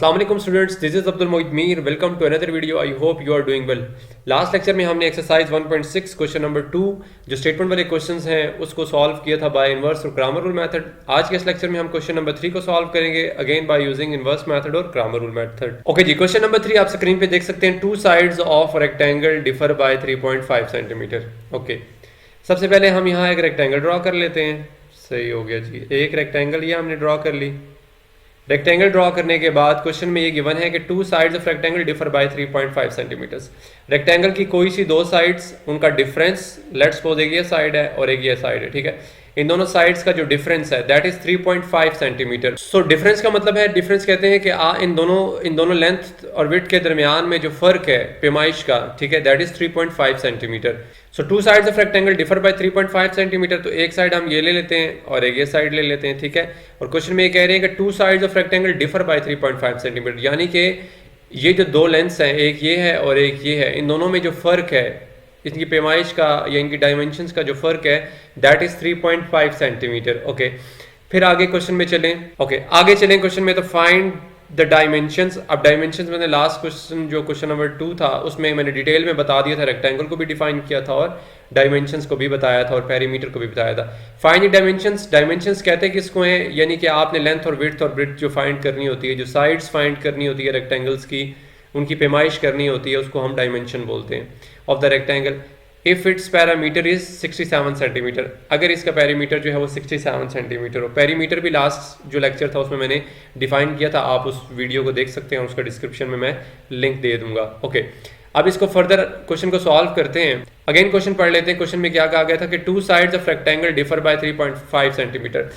Assalamualaikum students, this is Abdul Mohit Mir. Welcome to another video. I hope you are doing well. Last lecture में हमने exercise 1.6 question number 2 जो statement वाले questions हैं उसको solve किया था bye inverse और ग्रामर रूल मेथड। आज के इस लेक्चर में हम क्वेश्चन नंबर 3 को सॉल्व करेंगे again by using inverse method और ग्रामर रूल मेथड। ओके जी, क्वेश्चन नंबर 3 आप स्क्रीन पे देख सकते हैं। To sides of rectangle differ by 3.5 centimetre. Okay, सबसे पहले हम यहाँ एक रेक्टेंगल ड्रॉ कर लेते हैं। सही हो गया जी, एक रेक्टेंगल ये हमने ड्रॉ कर ली। रेक्टेंगल ड्रॉ करने के बाद क्वेश्चन में ये गिवन है कि two sides of rectangle differ by 3.5 centimetres. Rectangle की कोई सी दो साइड्स, उनका डिफरेंस, लेट्स सपोज एक ये साइड है और एक ये साइड है, ठीक है। इन दोनों साइड्स का जो डिफरेंस है that is 3.5 centimetre. So difference का मतलब है, डिफरेंस कहते हैं कि इन दोनों लेंथ और विड्थ के दरमियान में जो फर्क है पैमाइश का, ठीक है, that is 3.5 centimetre. So to sides of rectangle differ by 3.5 centimetre. तो एक साइड हम ये ले लेते हैं और एक ये साइड ले लेते हैं, ठीक है। और क्वेश्चन में ये कह रहे हैं कि two sides of rectangle differ by 3.5 centimetre, यानी कि ये जो दो लेंथ्स हैं, एक ये है और एक ये है, इन दोनों में जो फर्क है, इनकी पैमाइश का या इनकी डायमेंशंस का जो फर्क है दैट इज 3.5 सेंटीमीटर। ओके, फिर आगे क्वेश्चन में चलें। ओके, आगे चलें क्वेश्चन में। तो फाइंड द डायमेंशंस। अब डायमेंशंस मैंने लास्ट क्वेश्चन जो क्वेश्चन नंबर 2 था उसमें मैंने डिटेल में बता दिया था, रेक्टेंगल को भी डिफाइन किया था और डायमेंशंस को भी बताया था और पेरीमीटर को भी बताया था। Find the dimensions. डायमेंशंस कहते हैं किसको हैं, यानी कि आपने लेंथ और विड्थ जो फाइंड करनी होती है, जो साइड्स फाइंड करनी होती है रेक्टेंगल्स की, उनकी पैमाइश करनी होती है, उसको हम डायमेंशन बोलते हैं of the rectangle. If its parameter is 67 centimetre, अगर इसका पैरीमीटर जो है वो 67 सेंटीमीटर हो। पैरीमीटर भी लास्ट जो लेक्चर था उसमें मैंने डिफाइन किया था, आप उस वीडियो को देख सकते हैं, उसका डिस्क्रिप्शन में मैं लिंक दे दूंगा। ओके, अब इसको फर्दर क्वेश्चन को सॉल्व करते हैं। अगेन क्वेश्चन पढ़ लेते हैं। क्वेश्चन में क्या कहा गया था कि two sides of rectangle differ by 3.5 centimetre.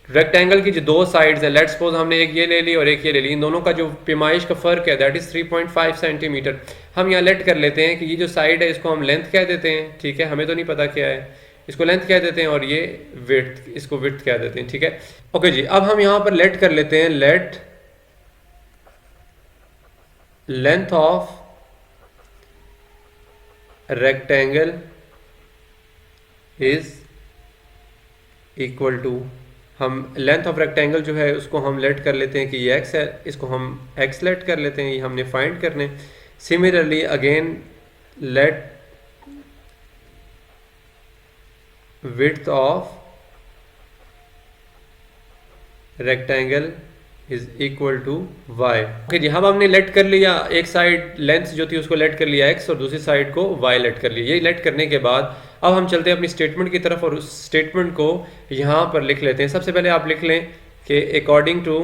Rectangle की जो दो साइड्स है, लेट्स सपोज हमने एक ये ले ली और एक ये ले ली, इन दोनों का जो पैमाइश का फर्क है दैट इज 3.5 सेंटीमीटर। हम यहाँ लेट कर लेते हैं कि ये जो साइड है इसको हम लेंथ कह देते हैं, ठीक है, हमें तो नहीं पता क्या है, इसको लेंथ कह देते हैं, और ये विड्थ, इसको विड्थ कह देते हैं, ठीक है। ओके जी, अब हम यहाँ पर लेट कर लेते हैं, let length of rectangle is equal to, हम लेंथ ऑफ रेक्टेंगल जो है उसको हम लेट कर लेते हैं कि ये x है, इसको हम x लेट कर लेते हैं, ये हमने फाइंड करने। Similarly again let width of rectangle is equal to y। Okay जी, हम हमने लेट कर लिया, एक साइड लेंथ जो थी उसको लेट कर लिया x और दूसरी साइड को y लेट कर लिया। ये लेट करने के बाद अब हम चलते हैं अपनी स्टेटमेंट की तरफ और उस स्टेटमेंट को यहाँ पर लिख लेते हैं। सबसे पहले आप लिख लें कि according to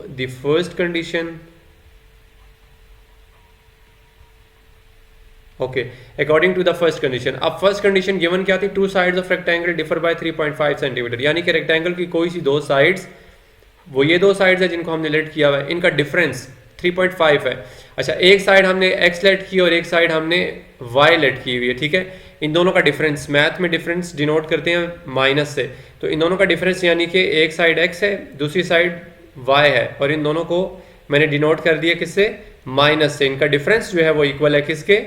the first condition, okay, according to the first condition. अब फर्स्ट कंडीशन गिवन क्या थी, two sides of rectangle differ by 3.5 centimetre, यानी कि रेक्टेंगल की कोई सी दो साइड्स, वो ये दो साइड्स है जिनको हमने लेट किया हुआ है, इनका डिफरेंस 3.5 है। अच्छा, एक साइड हमने x लेट की और एक साइड हमने y लेट की हुई है, ठीक है। इन दोनों का डिफरेंस, मैथ में डिफरेंस डिनोट करते हैं माइनस से, तो इन दोनों का डिफरेंस यानी कि एक साइड x है, दूसरी साइड y है, और इन दोनों को मैंने डिनोट कर दिया किससे, माइनस से। इनका डिफरेंस जो है वो इक्वल है किसके,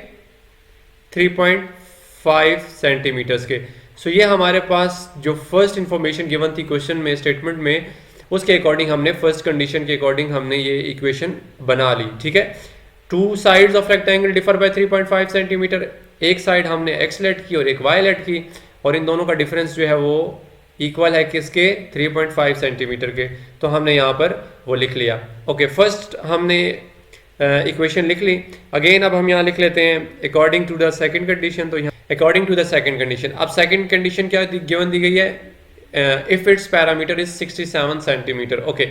3.5 सेंटीमीटर्स के। सो ये हमारे पास जो फर्स्ट इंफॉर्मेशन गिवन थी क्वेश्चन में, स्टेटमेंट में, उसके अकॉर्डिंग हमने फर्स्ट कंडीशन के अकॉर्डिंग हमने ये इक्वेशन बना ली, ठीक है। To sides of rectangle differ by 3.5 centimetre, एक साइड हमने x लेट की और एक y लेट की, और इन दोनों का डिफरेंस जो है वो इक्वल है किसके, 3.5 सेंटीमीटर के। तो हमने यहाँ पर वो लिख लिया। ओके, फर्स्ट हमने इक्वेशन लिख ली। अगेन अब हम यहाँ लिख लेते हैं according to the second condition. तो यहाँ according to the second condition, अब सेकंड कंडीशन क्या गिवन दी गई है, if its parameter is 67 centimetre. Okay,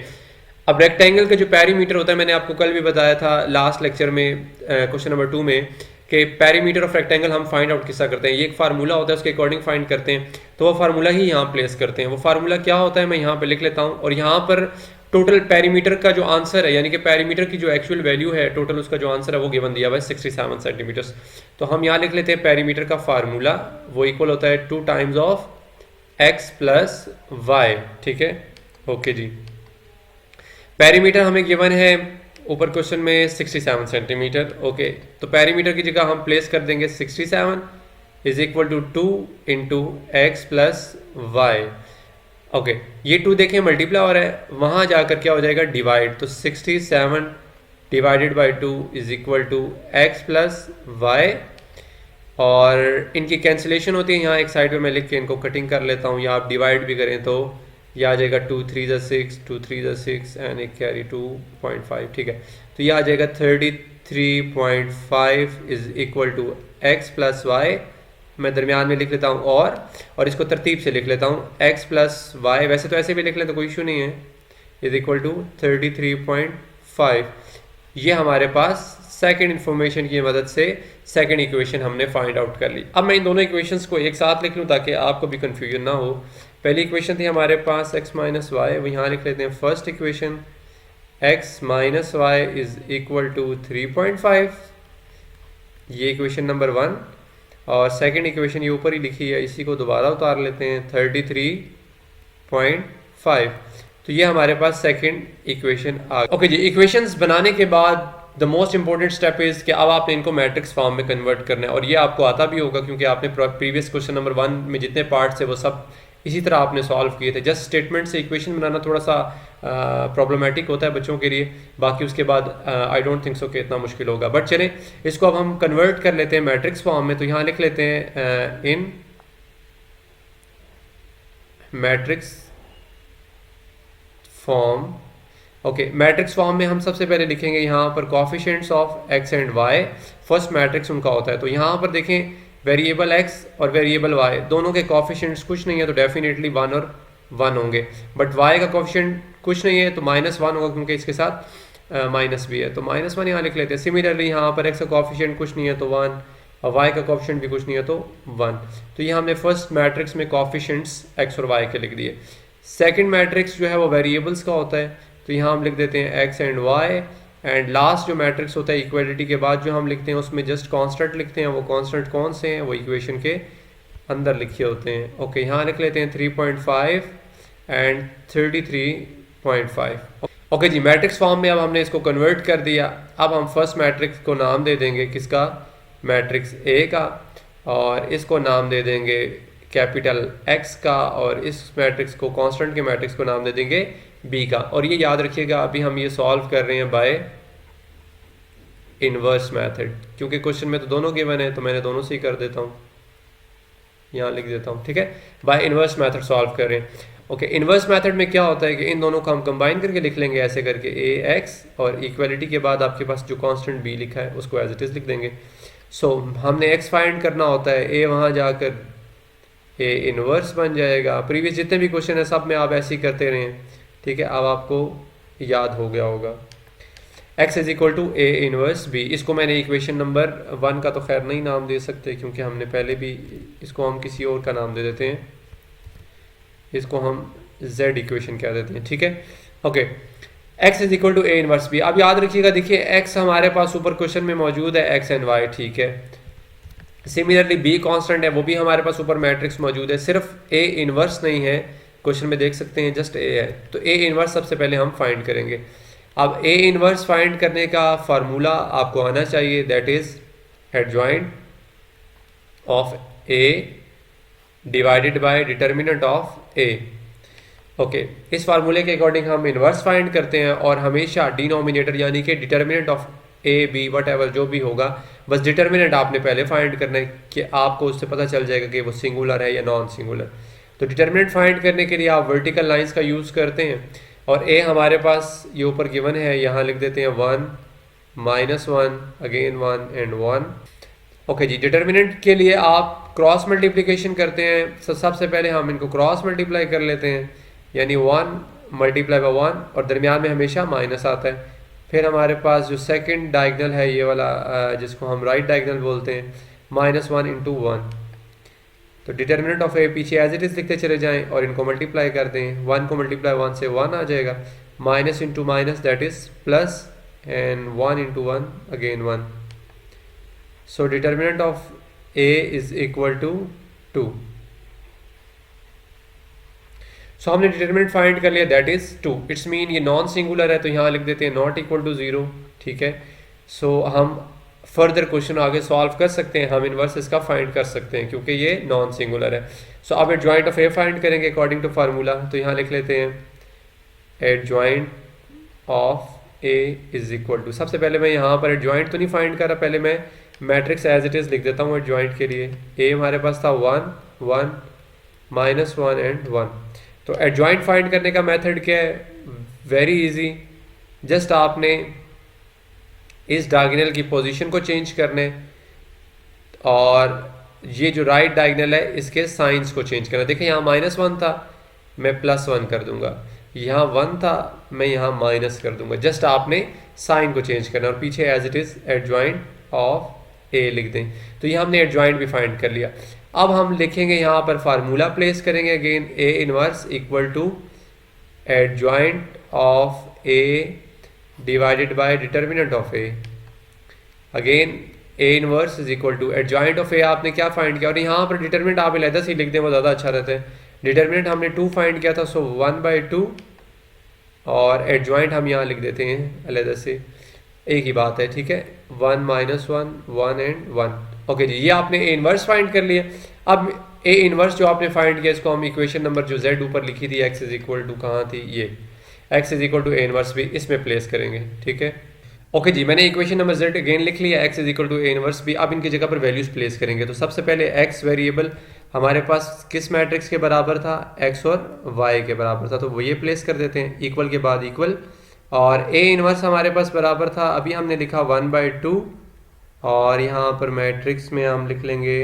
अब रेक्टेंगल का जो पैरीमीटर होता है, मैंने आपको कल भी बताया था लास्ट लेक्चर में क्वेश्चन नंबर 2 में, कि पैरीमीटर ऑफ रेक्टेंगल हम फाइंड आउट किसका करते हैं, ये एक फार्मूला होता है, उसके अकॉर्डिंग फाइंड करते हैं। तो वो फार्मूला ही यहाँ प्लेस करते हैं। वो फार्मूला क्या होता है मैं यहाँ पे लिख लेता हूँ, और यहाँ पर टोटल पैरीमीटर का जो आंसर है, यानी कि पैरीमीटर की जो एक्चुअल वैल्यू है, टोटल उसका जो आंसर है वो गिवन दिया हुआ है 67 सेंटीमीटर। तो हम यहाँ लिख लेते हैं पैरीमीटर का फार्मूला, वो इक्वल होता है 2 times of x plus y, ठीक है। ओके जी, पैरीमीटर हमें गिवन है ऊपर क्वेश्चन में 67 सेंटीमीटर। ओके, तो पैरीमीटर की जगह हम प्लेस कर देंगे 67 is equal to 2 into x plus y. Okay, ये 2 देखें मल्टीप्लाई हो रहा है, वहाँ जाकर क्या हो जाएगा डिवाइड, तो 67 divided by 2 is equal to x plus y, और इनकी कैंसिलेशन होती है यहाँ एक साइड पे मैं लिख के इनको कटिंग कर लेता हूँ, या आप डिवाइड भी करें तो यह आ जाएगा 2 3 ज़ा 6 2 3 ज़ा 6 एंड एक कैरी 2.5, ठीक है। तो यह आ जाएगा 33.5 is equal to x plus y, मैं दरमियान में लिख लेता हूँ और इसको तरतीब से लिख लेता हूँ एक्स प्लस वाई, वैसे तो ऐसे भी लिख लें तो कोई इशू नहीं है, इज इक्वल टू 33.5। ये हमारे पास सेकंड इन्फॉर्मेशन की मदद से सेकंड इक्वेशन हमने फाइंड आउट कर ली। अब मैं इन दोनों इक्वेशंस को एक साथ लिख लूँ ताकि आपको भी कंफ्यूजन ना हो। पहली इक्वेशन थी हमारे पास x माइनस वाई, वो यहाँ लिख लेते हैं first equation x minus y is equal to 3.5, ये इक्वेशन नंबर 1, और सेकंड इक्वेशन ये ऊपर ही लिखी है, इसी को दोबारा उतार लेते हैं 33.5। तो ये हमारे पास सेकंड इक्वेशन आ गई। ओके जी, इक्वेशंस बनाने के बाद the most important step is कि अब आपने इनको मैट्रिक्स फॉर्म में कन्वर्ट करना है, और ये आपको आता भी होगा क्योंकि आपने प्रीवियस क्वेश्चन नंबर 1 में जितने पार्ट्स है वो सब इसी तरह आपने सॉल्व किए थे। जस्ट स्टेटमेंट से इक्वेशन बनाना थोड़ा सा प्रॉब्लमेटिक होता है बच्चों के लिए, बाकी उसके बाद आई डोंट थिंक सो कि इतना मुश्किल होगा। बट चलें इसको अब हम कन्वर्ट कर लेते हैं मैट्रिक्स फॉर्म में। तो यहाँ लिख लेते हैं in matrix form. Okay, matrix form में हम सबसे पहले लिखेंगे यहाँ पर coefficients of x and y, first matrix उनका होता है। तो यहाँ पर देखें वेरिएबल एक्स और वेरिएबल वाई दोनों के कोफिशिएंट्स कुछ नहीं है तो डेफिनेटली 1 और 1 होंगे, बट वाई का कोफिशिएंट कुछ नहीं है तो -1 होगा क्योंकि इसके साथ माइनस भी है, तो -1 यहाँ लिख लेते हैं। सिमिलरली यहाँ पर एक्स का कोफिशिएंट कुछ नहीं है तो 1, और वाई का कोफिशिएंट भी कुछ नहीं है तो 1। तो ये हमने फर्स्ट मैट्रिक्स में कोफिशिएंट्स एक्स और वाई के लिख दिए। सेकेंड मैट्रिक्स जो है वो वेरिएबल्स का होता है, तो यहाँ हम लिख देते हैं x and y, and last जो मैट्रिक्स होता है इक्वलिटी के बाद जो हम लिखते हैं उसमें जस्ट कांस्टेंट लिखते हैं। वो कांस्टेंट कौन से हैं वो इक्वेशन के अंदर लिखे होते हैं। ओके, यहाँ लिख लेते हैं 3.5 एंड 33.5। ओके जी, मैट्रिक्स फॉर्म में अब हमने इसको कन्वर्ट कर दिया। अब हम फर्स्ट मैट्रिक्स को नाम दे देंगे किसका, मैट्रिक्स ए का, और इसको नाम दे देंगे कैपिटल एक्स का, और इस मैट्रिक्स को कांस्टेंट के मैट्रिक्स को नाम दे देंगे बी का। और ये याद रखिएगा अभी हम ये सॉल्व कर रहे हैं बाय इनवर्स मेथड, क्योंकि क्वेश्चन में तो दोनों गिवन है तो मैंने दोनों से ही कर देता हूँ, यहाँ लिख देता हूँ, ठीक है। बाय इनवर्स मेथड सॉल्व कर रहे हैं। ओके, इनवर्स मेथड में क्या होता है कि इन दोनों को हम कंबाइन करके लिख लेंगे ऐसे करके ए एक्स, और इक्वलिटी के बाद आपके पास जो कांस्टेंट बी लिखा है उसको एज इट इज़ लिख देंगे। सो हमने एक्स फाइंड करना होता है, ए वहाँ जाकर ए इनवर्स बन जाएगा। प्रीवियस जितने भी क्वेश्चन है सब में आप ऐसे ही करते रहें, ठीक है। अब आपको याद हो गया होगा x is equal to A inverse B. इसको मैंने इक्वेशन नंबर 1 का तो खैर नहीं नाम दे सकते क्योंकि हमने पहले भी, इसको हम किसी और का नाम दे देते हैं, इसको हम z इक्वेशन कह देते हैं, ठीक है। Okay, x is equal to A inverse B. अब याद रखिएगा, देखिए x हमारे पास ऊपर क्वेश्चन में मौजूद है x एंड y, ठीक है। सिमिलरली b कांस्टेंट है, वो भी हमारे पास ऊपर मैट्रिक्स मौजूद है, सिर्फ a इनवर्स नहीं है, क्वेश्चन में देख सकते हैं जस्ट a है। तो a इनवर्स सबसे पहले हम फाइंड करेंगे। अब a इनवर्स फाइंड करने का फार्मूला आपको आना चाहिए, that is adjoint of a divided by determinant of a। Okay, इस फार्मूले के अकॉर्डिंग हम इनवर्स फाइंड करते हैं, और हमेशा डिनोमिनेटर यानी कि determinant of a b what ever जो भी होगा, बस डिटर्मिनेंट आपने पहले फाइंड करना है कि आपको उससे पता चल जाएगा कि वो सिंगुलर है या नॉन सिंगुलर। तो डिटर्मिनेंट फाइंड करने के लिए आप वर्टिकल लाइंस का यूज़ करते हैं, और a हमारे पास ये ऊपर गिवन है, यहाँ लिख देते हैं 1 -1 अगेन 1 एंड 1। ओके जी, डिटर्मिनेंट के लिए आप क्रॉस मल्टीप्लिकेशन करते हैं। सबसे पहले हम इनको क्रॉस मल्टीप्लाई कर लेते हैं, यानी 1 मल्टीप्लाई बाय 1, और दरमियान में हमेशा माइनस आता है। फिर हमारे पास जो सेकंड डायगोनल है ये वाला, जिसको हम राइट डायगोनल बोलते हैं, -1 × 1। तो डिटर्मिनेंट ऑफ ए पीछे एज इट इज लिखते चले जाएं और इनको मल्टीप्लाई कर दें। 1 को मल्टीप्लाई 1 से 1 आ जाएगा, minus into minus that is plus, and 1 × 1 again 1। So determinant of A is equal to 2। So हमने डिटर्मिनेंट फाइंड कर लिया, दैट इज 2। इट्स मीन ये नॉन सिंगुलर है, तो यहाँ लिख देते हैं नॉट इक्वल टू 0, ठीक है। सो हम फर्दर क्वेश्चन आगे सॉल्व कर सकते हैं, हम इनवर्स इसका फाइंड कर सकते हैं क्योंकि ये नॉन सिंगुलर है। सो अब एडजॉइंट ऑफ ए फाइंड करेंगे अकॉर्डिंग टू फार्मूला। तो यहाँ लिख लेते हैं adjoint of A is equal to, सबसे पहले मैं यहाँ पर एडजॉइंट तो नहीं फाइंड कर रहा, पहले मैं मैट्रिक्स एज इट इज लिख देता हूँ एडजॉइंट के लिए। ए हमारे पास था 1 1 -1 एंड 1। तो एडजॉइंट फाइंड करने का मेथड क्या है? वेरी इजी, जस्ट आपने इस डायगोनल की पोजीशन को चेंज करने और ये जो राइट डायगोनल है इसके साइंस को चेंज करना। देखिए यहाँ -1 था, मैं +1 कर दूंगा, यहाँ 1 था, मैं यहाँ माइनस कर दूंगा। जस्ट आपने साइन को चेंज करना और पीछे as it is adjoint of A लिख दें। तो ये हमने एडजॉइंट भी फाइंड कर लिया। अब हम लिखेंगे यहाँ पर फार्मूला प्लेस करेंगे again, A inverse equal to adjoint of A divided by determinant of A. Again A inverse is equal to adjoint of A आपने क्या फाइंड किया, और यहाँ पर डिटर्मिनेंट आप अलहदा से लिख दें, वो ज़्यादा अच्छा रहता है। डिटर्मिनेंट हमने 2 फाइंड किया था, सो 1/2, और एडजॉइंट हम यहाँ लिख देते हैं अलहदा से, एक ही बात है, ठीक है। 1 -1 1 एंड 1। ओके जी, ये आपने ए इनवर्स फाइंड कर लिया। अब ए इनवर्स जो आपने फाइंड किया इसको हम इक्वेशन नंबर जो z ऊपर लिखी थी x इज इक्वल टू, कहाँ थी ये, x is equal to A inverse B इसमें प्लेस करेंगे, ठीक है। ओके जी, मैंने इक्वेशन नंबर z अगेन लिख लिया, x is equal to A inverse B. अब इनकी जगह पर वैल्यूज प्लेस करेंगे। तो सबसे पहले x वेरिएबल हमारे पास किस मैट्रिक्स के बराबर था, x और y के बराबर था, तो वो ये प्लेस कर देते हैं, इक्वल के बाद इक्वल। और ए इनवर्स हमारे पास बराबर था, अभी हमने लिखा 1/2, और यहाँ पर मैट्रिक्स में हम लिख लेंगे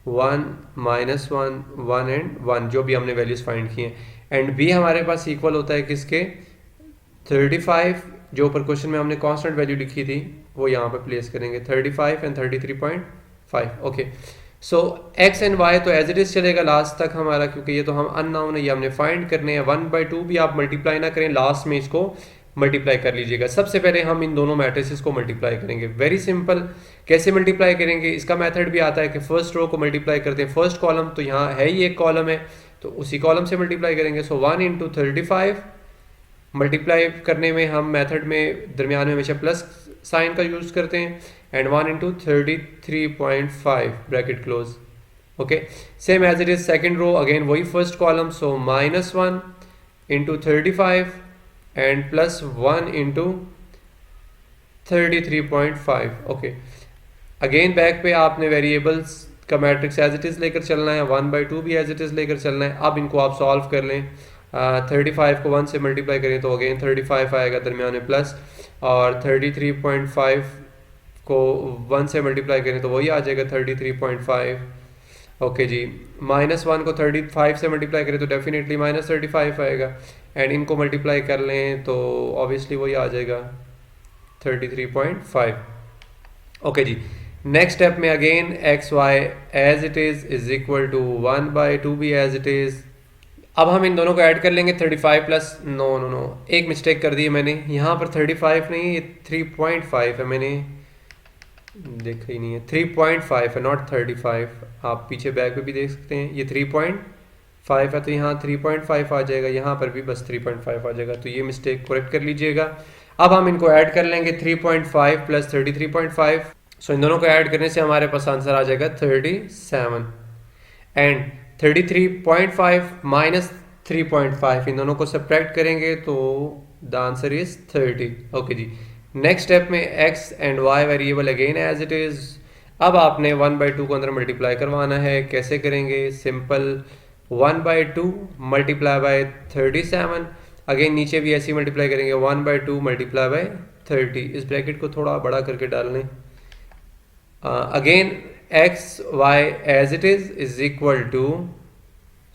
1 -1 1 एंड 1, जो भी हमने वैल्यूज फाइंड किए हैं। एंड बी हमारे पास इक्वल होता है किसके, 35, जो ऊपर क्वेश्चन में हमने कांस्टेंट वैल्यू लिखी थी वो यहाँ पर प्लेस करेंगे, 35 and 33.5। Okay, so x and y तो एज इट इज चलेगा लास्ट तक हमारा, क्योंकि ये तो हम अननोन है, ये हमने फाइंड करने हैं। 1/2 भी आप मल्टीप्लाई ना करें, लास्ट में इसको मल्टीप्लाई कर लीजिएगा। सबसे पहले हम इन दोनों मैट्रिसेस को मल्टीप्लाई करेंगे। वेरी सिंपल, कैसे मल्टीप्लाई करेंगे, इसका मेथड भी आता है कि फर्स्ट रो को मल्टीप्लाई करते हैं फर्स्ट कॉलम, तो यहाँ है ही एक कॉलम है तो उसी कॉलम से मल्टीप्लाई करेंगे। सो 1 × 35 मल्टीप्लाई करने में हम मेथड में दरमियान में हमेशा प्लस साइन का यूज करते हैं, and 1 × 33.5 bracket close. Okay, same as it is second row, again वही first column, so -1 × 35 and +1 × 33.5। Okay, again back पे आपने वेरिएबल्स का मैट्रिक्स एज इट इज लेकर चलना है, 1/2 भी एज इट इज लेकर चलना है। अब इनको आप सॉल्व कर लें, 35 को 1 से मल्टीप्लाई करें तो अगेन 35 आएगा दरमियान में प्लस, और 33.5 को 1 से मल्टीप्लाई करें तो वही आ जाएगा 33.5। ओके जी, -1 को 35 से मल्टीप्लाई करें तो डेफिनेटली -35 आएगा, एंड इनको मल्टीप्लाई कर लें तो ऑब्वियसली वही आ जाएगा 33.5। ओके जी, नेक्स्ट स्टेप में again x y as it is equal to 1/2 भी एज इट इज। अब हम इन दोनों को ऐड कर लेंगे, 35 प्लस, नो एक मिस्टेक कर दी है मैंने, यहाँ पर 35 नहीं, ये 3.5 है, मैंने देखा ही नहीं है, 3.5 है, नॉट 35। आप पीछे बैक पे भी देख सकते हैं, ये 3.5 है, तो यहाँ 3.5 आ जाएगा, यहाँ पर भी बस 3.5 आ जाएगा, तो ये मिस्टेक करेक्ट कर लीजिएगा। अब हम इनको ऐड कर लेंगे, 3.5 प्लस 33.5, सो इन दोनों को ऐड करने से हमारे पास आंसर आ जाएगा 37, एंड 33.5 माइनस 3.5, इन दोनों को सब्ट्रैक्ट करेंगे तो द आंसर इज 30। ओके जी, नेक्स्ट स्टेप में x and y variable again as it is. अब आपने 1/2 को अंदर मल्टीप्लाई करवाना है, कैसे करेंगे, सिंपल 1/2 मल्टीप्लाई बाय 37, अगेन नीचे भी ऐसे ही मल्टीप्लाई करेंगे, 1/2 मल्टीप्लाई बाय 30, इस ब्रैकेट को थोड़ा बड़ा करके डाल लें। Again x y as it is equal to,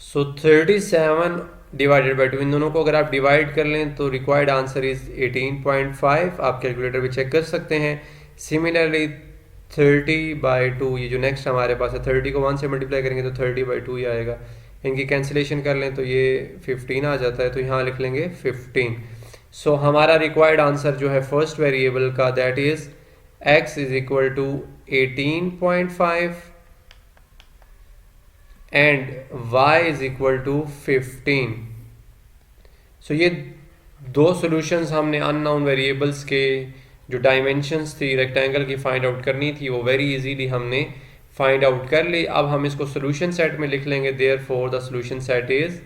so 37 divided by 2, इन दोनों को अगर आप डिवाइड कर लें तो रिक्वायर्ड आंसर इज 18.5। आप कैलकुलेटर भी चेक कर सकते हैं। सिमिलरली 30/2, ये जो नेक्स्ट हमारे पास है, 30 को 1 से मल्टीप्लाई करेंगे तो 30/2 ही आएगा। इनकी कैंसिलेशन कर लें तो ये 15 आ जाता है, तो यहाँ लिख लेंगे 15। सो हमारा रिक्वायर्ड आंसर जो है फर्स्ट वेरिएबल का, that is x is equal to 18.5 and y is equal to 15। So ये दो सॉल्यूशंस हमने अननोन वेरिएबल्स के जो डायमेंशंस थी रेक्टेंगल की फाइंड आउट करनी थी वो वेरी इजीली हमने फाइंड आउट कर ली। अब हम इसको सोल्यूशन सेट में लिख लेंगे, therefore the solution set is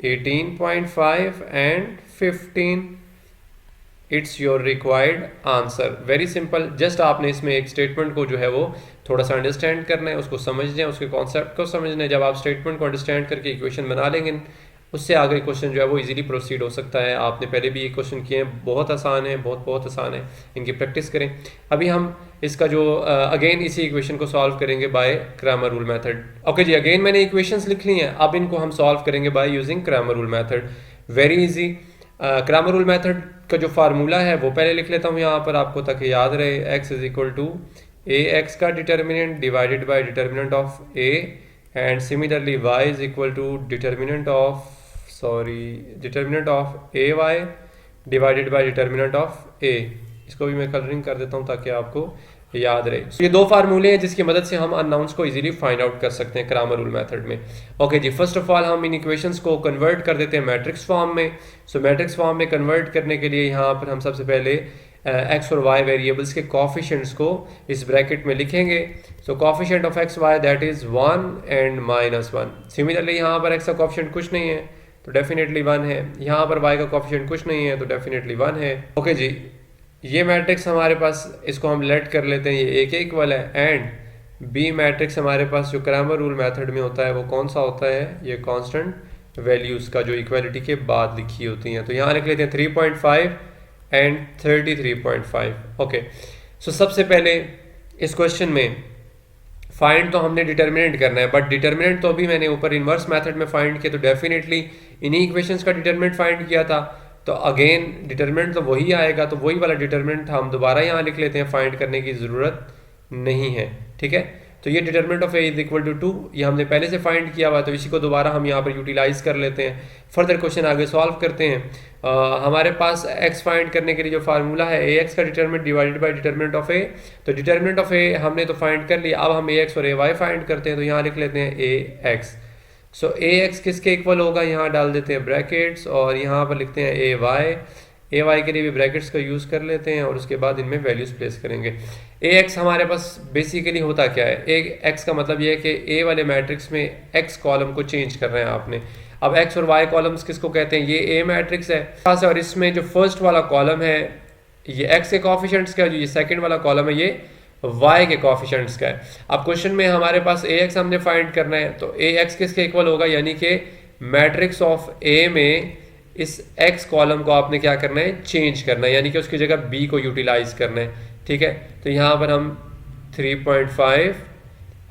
18.5 and 15, it's your required answer. Very simple, just आपने इसमें एक स्टेटमेंट को जो है वो थोड़ा सा अंडरस्टैंड करना है, उसको समझना है, उसके कॉन्सेप्ट को समझना है। जब आप स्टेटमेंट को अंडरस्टैंड करके इक्वेशन बना लेंगे, उससे आगे क्वेश्चन जो है वो इजीली प्रोसीड हो सकता है। आपने पहले भी ये क्वेश्चन किए हैं, बहुत आसान है, बहुत आसान है, इनकी प्रैक्टिस करें। अभी हम इसका जो अगेन इसी इक्वेशन को सॉल्व करेंगे by Cramer rule method. Okay जी, अगेन मैंने इक्वेशंस लिख ली हैं, अब इनको हम सॉल्व करेंगे by using Cramer rule method. Very easy. Cramer rule method का जो फार्मूला है वो पहले लिख लेता हूँ यहाँ पर, आपको ताकि याद रहे। x is equal to A x का determinant divided by determinant of a, and similarly y is equal to determinant of A y divided by determinant of a। इसको भी मैं कलरिंग कर देता हूँ ताकि आपको याद रहे। ये दो फार्मूले हैं जिसकी मदद से हम अननाउंस को इजीली फाइंड आउट कर सकते हैं क्रैमर रूल मेथड में। ओके जी, फर्स्ट ऑफ ऑल हम इन इक्वेशंस को कन्वर्ट कर देते हैं मैट्रिक्स फॉर्म में। सो मैट्रिक्स फॉर्म में कन्वर्ट करने के लिए यहाँ पर हम सबसे पहले एक्स और वाई वेरिएबल्स के कोफिशिएंट्स को इस ब्रैकेट में लिखेंगे। So coefficient of x y that is 1 and -1। Similarly यहाँ पर एक्स का कोफिशिएंट कुछ नहीं है तो डेफिनेटली 1 है, यहाँ पर वाई का कोफिशिएंट कुछ नहीं है तो डेफिनेटली 1 है। ओके जी, ये मैट्रिक्स हमारे पास, इसको हम लेट कर लेते हैं, ये एक इक्वल है। एंड बी मैट्रिक्स हमारे पास जो क्रैमर रूल मेथड में होता है वो कौन सा होता है, ये कांस्टेंट वैल्यूज का जो इक्वालिटी के बाद लिखी होती हैं। तो यहाँ लिख लेते हैं 3.5 एंड 33.5। ओके, सो सबसे पहले इस क्वेश्चन में फाइंड तो हमने डिटर्मिनेंट करना है, बट डिटर्मिनेंट तो अभी मैंने ऊपर इन्वर्स मेथड में फाइंड किया, तो डेफिनेटली इन्हीं इक्वेशंस का डिटर्मिनेंट फाइंड किया था, तो अगेन डिटर्मिनेंट तो वही आएगा, तो वही वाला डिटर्मिनेंट हम दोबारा यहाँ लिख लेते हैं, फाइंड करने की ज़रूरत नहीं है। ठीक है, तो ये determinant of A is equal to 2, ये हमने पहले से फाइंड किया हुआ, तो इसी को दोबारा हम यहाँ पर यूटिलाइज कर लेते हैं। फर्दर क्वेश्चन आगे सॉल्व करते हैं। हमारे पास एक्स फाइंड करने के लिए जो फार्मूला है ए एक्स का determinant divided by determinant of A, तो डिटर्मिनेंट ऑफ ए हमने तो फाइंड कर लिया, अब हम ए एक्स और ए वाई फाइंड करते हैं। तो यहाँ लिख लेते हैं ए एक्स। सो ए एक्स किसके इक्वल होगा, यहाँ डाल देते हैं ब्रैकेट्स, और यहाँ पर लिखते हैं ए वाई के लिए भी ब्रैकेट्स का यूज़ कर लेते हैं, और उसके बाद इनमें वैल्यूज प्लेस करेंगे। ए एक्स हमारे पास बेसिकली होता क्या है, ए एक्स का मतलब ये है कि ए वाले मैट्रिक्स में एक्स कॉलम को चेंज कर रहे हैं आपने। अब एक्स और वाई कॉलम्स किसको कहते हैं, ये ए मैट्रिक्स है, और इसमें जो फर्स्ट वाला कॉलम है ये एक्स के कोफिशिएंट्स का, जो ये सेकंड वाला कॉलम है ये y के कोफिशिएंट्स का है। अब क्वेश्चन में हमारे पास ए एक्स हमने फाइंड करना है, तो ए एक्स किसके इक्वल होगा, यानी कि मैट्रिक्स ऑफ ए में इस x कॉलम को आपने क्या करना है, चेंज करना है, यानी कि उसकी जगह b को यूटिलाइज करना है। ठीक है, तो यहाँ पर हम 3.5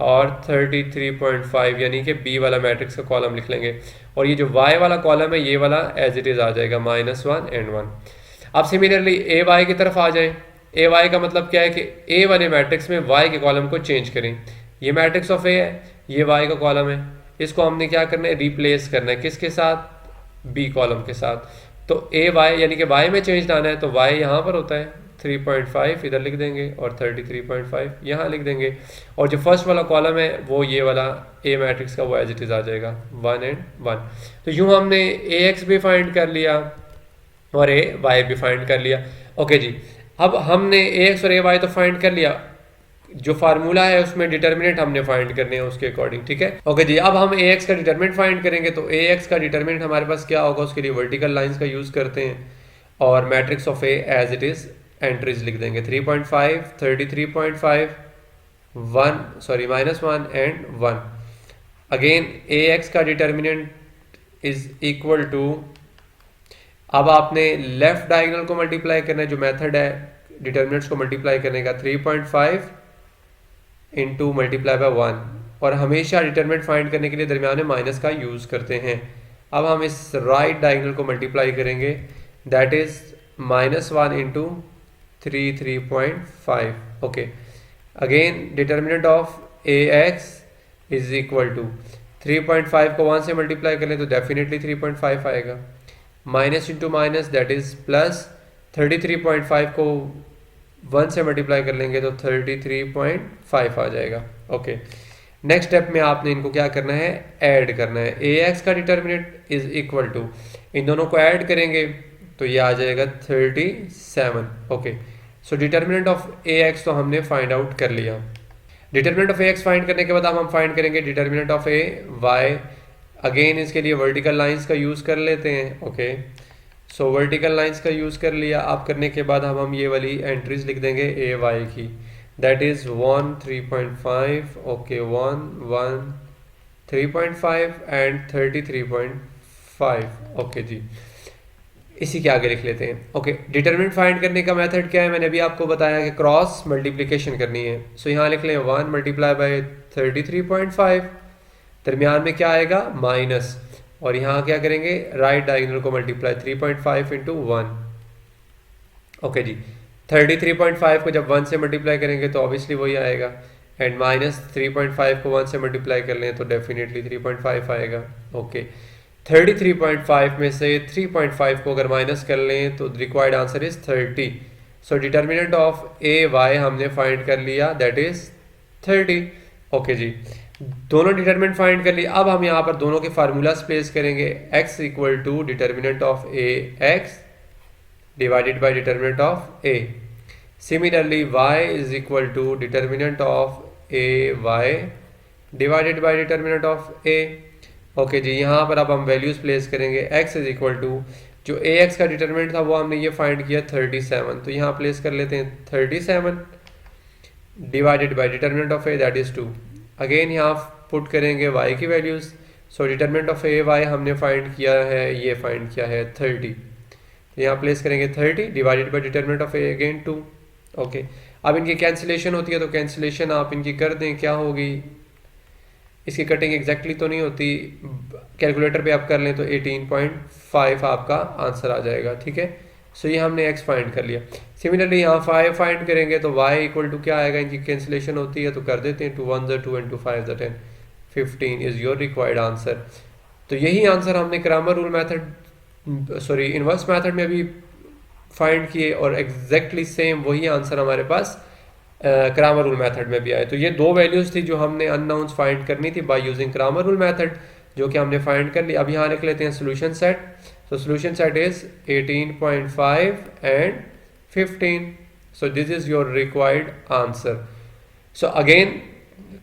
और 33.5 यानी कि b वाला मैट्रिक्स का कॉलम लिख लेंगे, और ये जो y वाला कॉलम है ये वाला एज इट इज आ जाएगा -1 एंड 1। अब सिमिलरली ए वाई की तरफ आ जाएं। ए वाई का मतलब क्या है कि ए वाले मैट्रिक्स में वाई के कॉलम को चेंज करें। ये मैट्रिक्स ऑफ ए है, ये वाई का कॉलम है, इसको हमने क्या करना है, रिप्लेस करना है, किसके साथ, बी कॉलम के साथ। तो ए वाई यानी कि वाई में चेंज लाना है, तो वाई यहाँ पर होता है 3.5 इधर लिख देंगे और 33.5 यहाँ लिख देंगे, और जो फर्स्ट वाला कॉलम है वो ये वाला ए मैट्रिक्स का, वो एज इट इज आ जाएगा 1 एंड 1। तो यूँ हमने ए एक्स भी फाइंड कर लिया और ए वाई भी फाइंड कर लिया। ओके जी, अब हमने ए एक्स और ए वाई तो फाइंड कर लिया, जो फार्मूला है उसमें डिटर्मिनेंट हमने फाइंड करने हैं उसके अकॉर्डिंग। ठीक है, ओके जी, अब हम ए एक्स का डिटर्मिनेंट फाइंड करेंगे, तो ए एक्स का डिटर्मिनेंट हमारे पास क्या होगा, उसके लिए वर्टिकल लाइंस का यूज़ करते हैं, और matrix of A as it is entries लिख देंगे 3.5 33.5 -1 एंड 1। अगेन ए एक्स का डिटर्मिनेंट इज इक्वल टू, अब आपने लेफ्ट डायगोनल को मल्टीप्लाई करना है, जो मेथड है डिटर्मिनेंट्स को मल्टीप्लाई करने का, 3.5 इंटू मल्टीप्लाई बाय 1, और हमेशा डिटर्मिनेंट फाइंड करने के लिए दरमियान में माइनस का यूज़ करते हैं। अब हम इस राइट डायगोनल को मल्टीप्लाई करेंगे, that is -1 into 3.5। Okay, again determinant of A X is equal to 3.5 को 1 से मल्टीप्लाई करें तो डेफिनेटली 3.5 आएगा, minus into minus that is plus, 33.5 को 1 से मल्टीप्लाई कर लेंगे तो 33.5 आ जाएगा। ओके, नेक्स्ट स्टेप में आपने इनको क्या करना है, ऐड करना है। ए एक्स का डिटर्मिनेंट इज इक्वल टू, इन दोनों को ऐड करेंगे तो ये आ जाएगा 37। Okay, so determinant of A X तो हमने फाइंड आउट कर लिया। Determinant of A X find करने के बाद हम फाइंड करेंगे determinant of A Y. Again इसके लिए वर्टिकल लाइंस का यूज़ कर लेते हैं। ओके, सो वर्टिकल लाइंस का यूज़ कर लिया। आप करने के बाद हम ये वाली एंट्रीज लिख देंगे ए वाई की, that is 1 3.5, okay 1 1 3.5 and 33.5। Okay जी, इसी के आगे लिख लेते हैं। ओके, डिटरमिनेंट फाइंड करने का मेथड क्या है, मैंने अभी आपको बताया कि क्रॉस मल्टीप्लिकेशन करनी है। सो यहाँ लिख लें 1 मल्टीप्लाई बाय 33.5, दरमियान में क्या आएगा माइनस, और यहाँ क्या करेंगे राइट डायगोनल को मल्टीप्लाई 3.5 इंटू 1। ओके जी, 33.5 को जब 1 से मल्टीप्लाई करेंगे तो ऑब्वियसली वही आएगा, एंड माइनस 3.5 को 1 से मल्टीप्लाई कर लें तो डेफिनेटली 3.5 आएगा। ओके, 33.5 में से 3.5 को अगर माइनस कर लें तो required answer is 30। So determinant of A Y हमने फाइंड कर लिया, दैट इज 30। ओके जी, दोनों डिटर्मिनेंट फाइंड कर लिया। अब हम यहाँ पर दोनों के फार्मूलाज प्लेस करेंगे। x equal to determinant of A x divided by determinant of A. Similarly y is equal to determinant of A y divided by determinant of A. Okay जी, यहाँ पर अब हम वैल्यूज प्लेस करेंगे। x is equal to जो A x का determinant था वो हमने ये फाइंड किया 37, तो यहाँ प्लेस कर लेते हैं 37 divided by determinant of A that is 2। Again यहाँ पुट करेंगे y की values. So determinant of A Y हमने फाइंड किया है, ये फाइंड किया है 30, तो यहाँ प्लेस करेंगे 30 divided by determinant of A again 2। Okay, अब इनकी कैंसिलेशन होती है, तो कैंसिलेशन आप इनकी कर दें, क्या होगी, इसकी कटिंग एग्जैक्टली तो नहीं होती, कैलकुलेटर पे आप कर लें तो 18.5 आपका आंसर आ जाएगा। ठीक है, सो ये हमने x फाइंड कर लिया। सिमिलरली यहाँ 5 फाइंड करेंगे तो y इक्वल टू क्या आएगा, इनकी कैंसिलेशन होती है तो कर देते हैं 2 1 2 and 2 5 10, 15 is your required answer. तो यही आंसर हमने Cramer rule method inverse method में भी फाइंड किए, और एग्जैक्टली सेम वही आंसर हमारे पास क्रैमर रूल मेथड में भी आए। तो ये दो वैल्यूज थी जो हमने अननाउंस फाइंड करनी थी bye using Cramer rule method, जो कि हमने फाइंड कर लिया। अब यहाँ लिख लेते हैं solution set. So solution set is 18.5 and 15। So this is your required answer. So again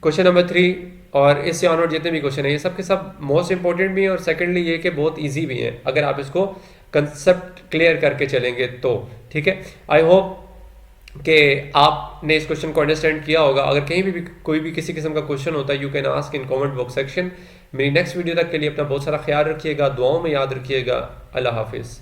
question number 3 और इससे ऑनवर्ड जितने भी क्वेश्चन है ये सब के सब मोस्ट इंपॉर्टेंट भी हैं, और सेकेंडली ये कि बहुत ईजी भी हैं अगर आप इसको कंसेप्ट क्लियर करके चलेंगे तो। ठीक है, आई होप कि आपने इस क्वेश्चन को अंडरस्टैंड किया होगा। अगर कहीं भी कोई भी किसी किस्म का क्वेश्चन होता है you can ask in comment box section. मेरी नेक्स्ट वीडियो तक के लिए अपना बहुत सारा ख्याल रखिएगा, दुआओं में याद रखिएगा। अल्लाह हाफिज़।